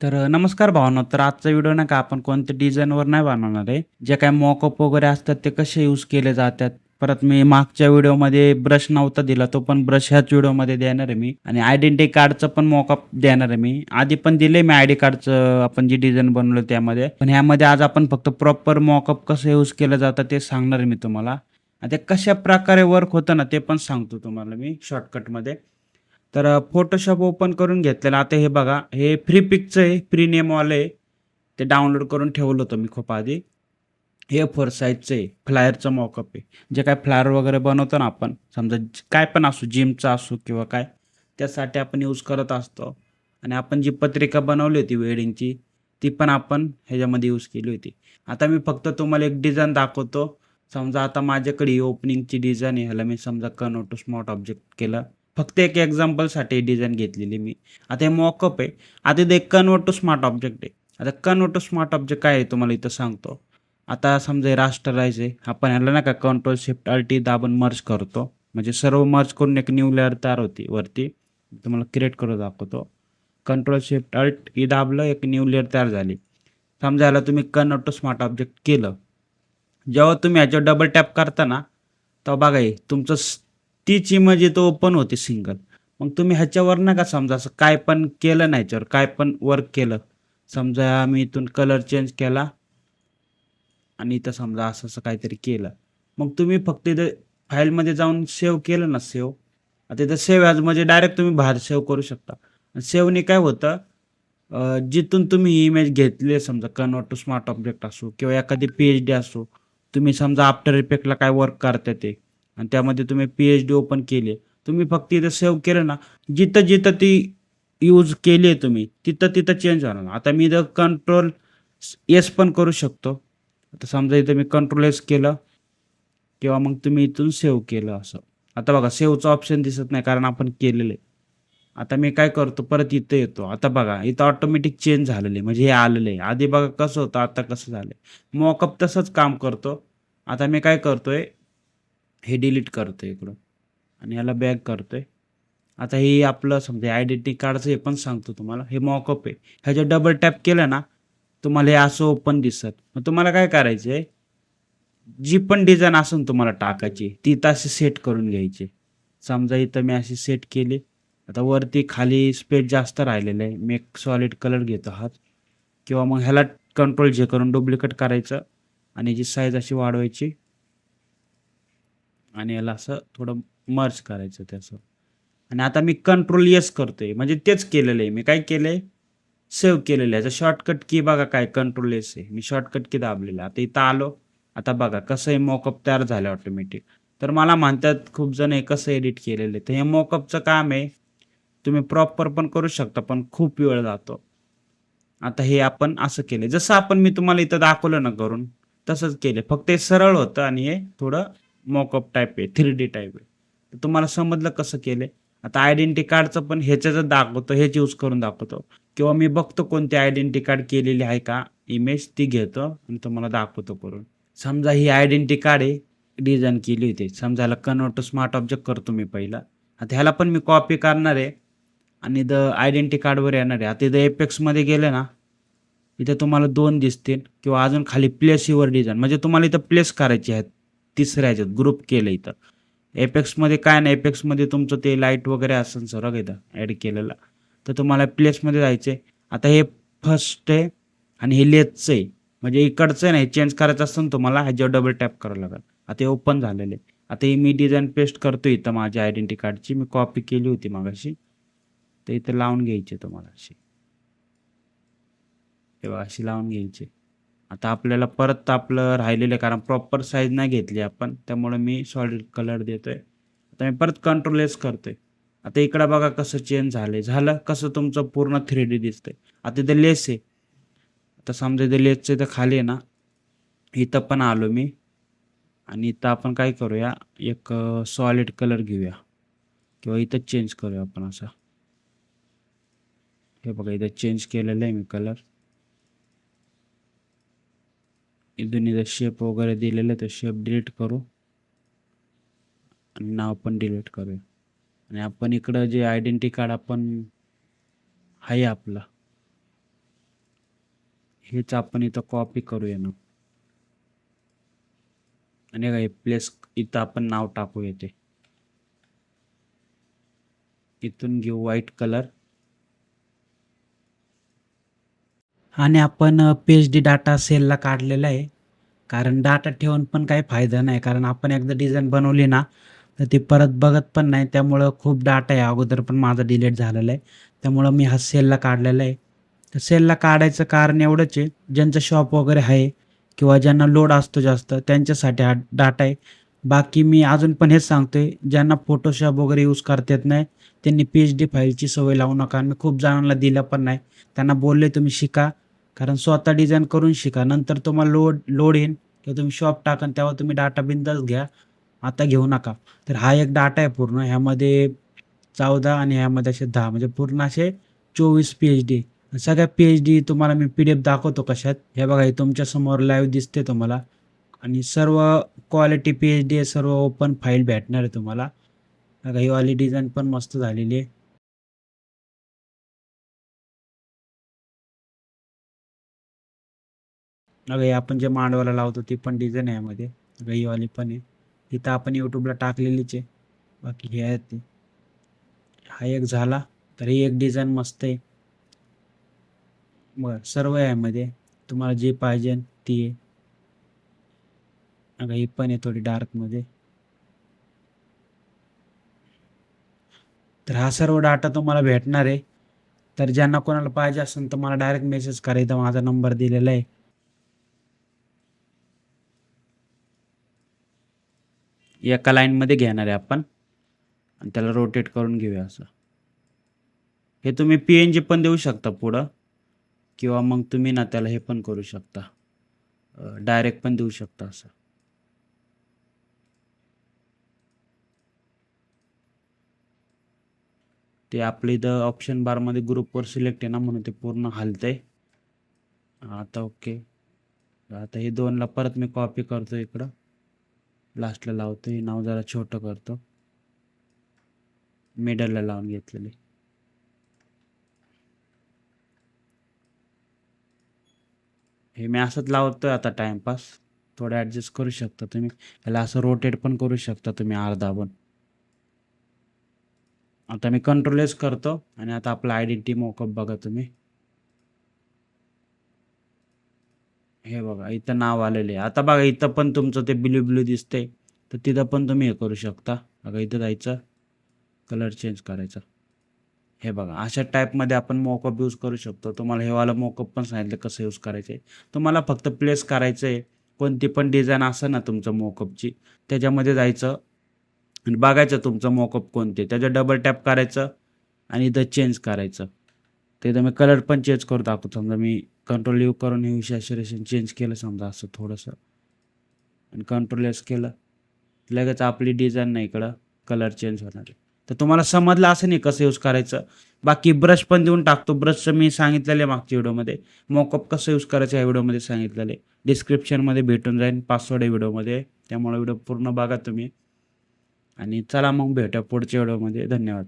नमस्कार भावनो. तर आजचा व्हिडिओ नाही का आपण कोणत्या डिझाईनवर नाही बनवणार आहे. जे काही मॉकअप वगैरे असतात ते कसे यूज केले जातात. परत मी मागच्या व्हिडिओमध्ये ब्रश नव्हता दिला, तो पण ब्रश ह्याच व्हिडिओमध्ये देणार आहे मी आणि आयडेंटिटी कार्डचं पण मॉकअप देणार आहे मी. आधी पण दिले मी आयडी कार्डचं आपण जी डिझाईन बनवलं त्यामध्ये. पण ह्यामध्ये आज आपण फक्त प्रॉपर मॉकअप कसं यूज केलं जातं ते सांगणार आहे मी तुम्हाला. आणि ते कशाप्रकारे वर्क होतं ना ते पण सांगतो तुम्हाला मी शॉर्टकटमध्ये. फोटोशॉप ओपन करून घेतलेलं. आता हे बघा, हे फ्री पिकचं आहे, प्रीमियमवालं आहे. ते डाउनलोड करून ठेवलं होतं मी खूप आधी. हे फोर साईजचं आहे, फ्लायरचं मॉकअप आहे. जे काय फ्लायर वगैरे बनवतो ना आपण, समजा काय पण असो, जिमचा असो किंवा काय, त्यासाठी आपण यूज करत असतो. आणि आपण जी पत्रिका बनवली होती वेडिंगची, ती पण आपण ह्याच्यामध्ये यूज केली होती. आता मी फक्त तुम्हाला एक डिझाइन दाखवतो. समजा आता माझ्याकडे ही ओपनिंगची डिझाइन आहे. ह्याला मी समजा कन्व्हर्ट टू स्मार्ट ऑब्जेक्ट केलं. फक्त एक एक्झाम्पलसाठी डिझाइन घेतलेली मी. आता हे मॉकअप आहे. आता इथे एक कन्व्हर्ट टू स्मार्ट ऑब्जेक्ट आहे. आता कन्व्हर्ट टू स्मार्ट ऑब्जेक्ट काय आहे तुम्हाला इथं सांगतो. आता समजा हे रास्टराइज आहे. आपण ह्याला नाही का कंट्रोल शिफ्ट अल्ट दाबून मर्ज करतो. म्हणजे सर्व मर्ज करून एक न्यू लेअर तयार होती वरती. तुम्हाला क्रिएट करून दाखवतो. कंट्रोल शिफ्ट अल्ट ई दाबलं, एक न्यू लेअर तयार झाली. समजा ह्याला तुम्ही कन्व्हर्ट टू स्मार्ट ऑब्जेक्ट केलं. जेव्हा तुम्ही ह्याच्यावर डबल टॅप करता ना, तेव्हा बघा हे तुमचं तीच इमेज इथं ओपन होते सिंगल. मग तुम्ही ह्याच्यावर नका समजा असं काय पण केलं नाही, ह्याच्यावर काय पण वर्क केलं. समजा मी इथून कलर चेंज केला आणि इथं समजा असं-असं काहीतरी केलं. मग तुम्ही फक्त इथं फाईलमध्ये जाऊन सेव्ह केलं ना सेव्ह. आता इथं सेव्ह ॲज म्हणजे डायरेक्ट तुम्ही बाहेर सेव्ह करू शकता. सेव्हने काय होतं, जिथून तुम्ही ही इमेज घेतली आहे समजा कन्व्हर्ट टू स्मार्ट ऑब्जेक्ट असो किंवा एखादी पी-एच-डी असो. तुम्ही समजा आफ्टर इफेक्टला काय वर्क करताय ते आणि त्यामध्ये तुम्ही पी-एच-डी ओपन केली. तुम्ही फक्त इथं सेव्ह केलं ना, जिथं-जिथं ती यूज केली आहे तुम्ही, तिथं-तिथं चेंज होणार. आता मी इथं कंट्रोल एस पण करू शकतो. आता समजा इथं मी कंट्रोल एस केलं किंवा मग तुम्ही इथून सेव्ह केलं असं. आता बघा सेव्हचं ऑप्शन दिसत नाही कारण आपण केलेलं आहे. आता मी काय करतो परत इथं येतो. आता बघा इथं ऑटोमॅटिक चेंज झालेलं आहे. म्हणजे हे आलेलं आहे. आधी बघा कसं होतं, आता कसं झालंय. मॉकअप तसंच काम करतो. आता मी काय करतोय, हे डिलीट करतोय इकडून आणि याला बॅक करतोय. आता हे आपलं समजा आयडेंटिटी कार्डचं हे पण सांगतो तुम्हाला. हे मॉकअप आहे. ह्याच्यावर डबल टॅप केलं ना, तुम्हाला हे असं ओपन दिसत. मग तुम्हाला काय करायचंय, जी पण डिझाइन असेल तुम्हाला टाकायची, ती तशी सेट करून घ्यायची. समजा इथं मी अशी सेट केली. आता वरती खाली स्पेस जास्त राहिलेलं आहे. मी एक सॉलिड कलर घेतो हाच किंवा मग ह्याला कंट्रोल जे करून डुप्लिकेट करायचं आणि जी साईज अशी वाढवायची आणि याला असं थोडं मर्ज करायचं त्याचं. आणि आता मी कंट्रोल येस करतोय. म्हणजे तेच केलेलं आहे. मी काय केलंय, सेव्ह केलेलं आहे. याचं शॉर्टकट की बघा काय कंट्रोल एस आहे. मी शॉर्टकट की दाबलेलं आहे. आता इथं आलो. आता बघा कसं हे मॉकअप तयार झालं ऑटोमॅटिक. तर मला म्हणतात खूप जण हे कसं एडिट केलेलं आहे. तर हे मॉकअपचं काम आहे. तुम्ही प्रॉपर पण करू शकता, पण खूप वेळ जातो. आता हे आपण असं केलं. जसं आपण मी तुम्हाला इथं दाखवलं ना करून, तसंच केलं. फक्त हे सरळ होतं आणि हे थोडं मॉकअप टाइप आहे, 3D टाइप आहे. तर तुम्हाला समजलं कसं केलंय. आता आयडेंटिटी कार्डचं पण ह्याच्यातच दाखवतो, हेच यूज करून दाखवतो किंवा मी बघतो कोणती आयडेंटिटी कार्ड केलेली आहे का इमेज ती घेतो आणि तुम्हाला दाखवतो करून. समजा ही आयडेंटिटी कार्ड आहे, डिझाइन केली होती. समजा ह्याला कन्व्हर्ट टू स्मार्ट ऑब्जेक्ट करतो मी पहिला. आता ह्याला पण मी कॉपी करणार आहे आणि आयडेंटिटी कार्डवर येणार आहे. आता इथं एपेक्समध्ये गेले ना, इथे तुम्हाला 2 दिसतील किंवा अजून खाली प्लेस युअर डिझाइन म्हणजे तुम्हाला इथं प्लेस करायची आहेत. तिसऱ्या ह्याच्यात ग्रुप केलं इथं. एपेक्समध्ये काय नाही, एपेक्समध्ये तुमचं ते लाईट वगैरे असेल सगळं इथं ॲड केलेलं. तर तुम्हाला प्लेसमध्ये जायचं आहे. आता हे फर्स्ट आहे आणि हे लेफ्टचं आहे. म्हणजे इकडचं आहे ना, हे चेंज करायचं असतं ना तुम्हाला ह्याच्यावर डबल टॅप करावं लागेल. आता हे ओपन झालेलं आहे. आता ही मी डिझाइन पेस्ट करतो इथं माझ्या आयडेंटिटी कार्डची. मी कॉपी केली होती मगाशी. तर इथं लावून घ्यायची तुम्हाला अशी. तेव्हा अशी लावून घ्यायची. आता आपल्याला परत आपलं राहिलेलं आहे कारण प्रॉपर साईज नाही घेतली आपण. त्यामुळे मी सॉलिड कलर देतोय. आता मी परत कंट्रोल एस करतोय. आता इकडं बघा कसं चेंज झालंय. झालं कसं तुमचं पूर्ण 3D दिसतंय. आता इथे लेस आहे. आता समजा इथे लेसचं इथं खाली आहे ना, इथं पण आलो मी आणि इथं आपण काय करूया, एक सॉलिड कलर घेऊया किंवा इथं चेंज करूया आपण असा. हे बघा इथं चेंज केलेलं आहे मी कलर. इथून इथं शेप वगैरे दिलेलं आहे, तर शेप डिलीट करू आणि नाव पण डिलीट करूया. आणि आपण इकडं जे आयडेंटिटी कार्ड आपण आहे आपलं, हेच आपण इथं कॉपी करूया ना आणि काय प्लेस इथं आपण नाव टाकू येते. इथून घेऊ व्हाईट कलर आणि आपण पी-एच-डी डाटा सेलला काढलेला आहे. कारण डाटा ठेवून पण काही फायदा नाही. कारण आपण एकदा डिझाइन बनवली ना, तर ती परत बघत पण नाही. त्यामुळं खूप डाटा आहे. अगोदर पण माझा डिलीट झालेला आहे. त्यामुळं मी हा सेलला काढलेला आहे. तर सेलला काढायचं कारण एवढंच आहे, ज्यांचं शॉप वगैरे आहे किंवा ज्यांना लोड असतो जास्त त्यांच्यासाठी हा डाटा आहे. बाकी मी अजून पण हेच सांगतोय, ज्यांना फोटोशॉप वगैरे यूज करता येत नाही, त्यांनी पी-एच-डी फाईलची सवय लावू नका. मी खूप जणांना दिलं पण नाही. त्यांना बोलले तुम्ही शिका. कारण स्वतः डिझाइन करून शिका. नंतर तुम्हाला लोड लोड येईन किंवा तुम्ही शॉप टाकाल तेव्हा तुम्ही डाटा बिंदास घ्या. आता घेऊ नका. तर हा एक डाटा आहे पूर्ण. ह्यामध्ये 14 आणि ह्यामध्ये असे 10 म्हणजे पूर्ण असे 24 पी-एच-डी. सगळ्या पी-एच-डी तुम्हाला मी पी-डी-एफ दाखवतो कशात. हे बघा हे तुमच्या समोर लाईव्ह दिसते तुम्हाला आणि सर्व क्वालिटी पी-एच-डी आहे. सर्व ओपन फाईल भेटणार आहे तुम्हाला. बघा ही वाली डिझाइन पण मस्त झालेली आहे. बघा हे आपण जे मांडवाला लावतो ती पण डिझाइन आहे यामध्ये. बघा ही वाली पण आहे. इथं आपण YouTubeला टाकलेलीच आहे. बाकी हे आहेत ते. हा एक झाला. तर ही एक डिझाइन मस्त आहे. बरं सर्व आहे यामध्ये. तुम्हाला जे पाहिजे ती आहे. बघा ही पण आहे थोडी डार्कमध्ये. तर हा सर्व डाटा तुम्हाला भेटणार आहे. तर ज्यांना कोणाला पाहिजे असेल तर मला डायरेक्ट मेसेज करा. इथं माझा नंबर दिलेला आहे. एका लाईनमध्ये घेणार आहे आपण आणि त्याला रोटेट करून घेऊया असं. हे तुम्ही पी-एन-जी पण देऊ शकता पुढं किंवा मग तुम्ही ना त्याला हे पण करू शकता. डायरेक्ट पण देऊ शकता असं. ते आपल्या इथं ऑप्शन बारमध्ये ग्रुपवर सिलेक्ट आहे ना म्हणून ते पूर्ण हलतंय. आता ओके. आता हे 2ला परत मी कॉपी करतो इकडं. लास्टला लावतो. हे नाव जरा छोटं करतो. मिडलला लावून घेतलेले. हे मी असंच लावतोय आता टाइमपास. थोडं ॲडजस्ट करू शकता तुम्ही. याला असं रोटेट पण करू शकता तुम्ही अर्धा पण. आता मी कंट्रोल एस करतो आणि आता आपला आयडेंटिटी मॉकअप बघा तुम्ही. हे बघा इथं नाव आलेले आहे. आता बघा इथं पण तुमचं ते ब्लू ब्लू दिसतंय. तर तिथं पण तुम्ही हे करू शकता. बघा इथं जायचं, कलर चेंज करायचा. हे बघा अशा टाईपमध्ये आपण मॉकअप यूज करू शकतो. तुम्हाला हे वाला मॉकअप पण सांगितलं कसं यूज करायचं आहे. तुम्हाला फक्त प्लेस करायचं आहे. कोणती पण डिझाइन असेल ना तुमचं मॉकअपची, त्याच्यामध्ये जायचं आणि बघायचं तुमचं मॉकअप कोणते. त्याच्यावर डबल टॅप करायचं आणि इथं चेंज करायचं. तिथं मी कलर पण चेंज करू दाखवतो. समजा मी कंट्रोल यू करून हे सॅच्युरेशन चेंज केलं समजा असं थोडंसं आणि कंट्रोल एस केलं, लगेच आपली डिझाइन नाही इकडं कलर चेंज होणार आहे. तर तुम्हाला समजलं असं नाही कसं यूज करायचं. बाकी ब्रश पण देऊन टाकतो. ब्रशचं मी सांगितलेलं आहे मागच्या व्हिडिओमध्ये. मॉकअप कसं यूज करायचं या व्हिडिओमध्ये सांगितलेलं आहे. डिस्क्रिप्शनमध्ये भेटून जाईल. पासवर्ड आहे व्हिडिओमध्ये. त्यामुळे व्हिडिओ पूर्ण बघा तुम्ही आणि चला मग भेटूया पुढच्या व्हिडिओमध्ये. धन्यवाद.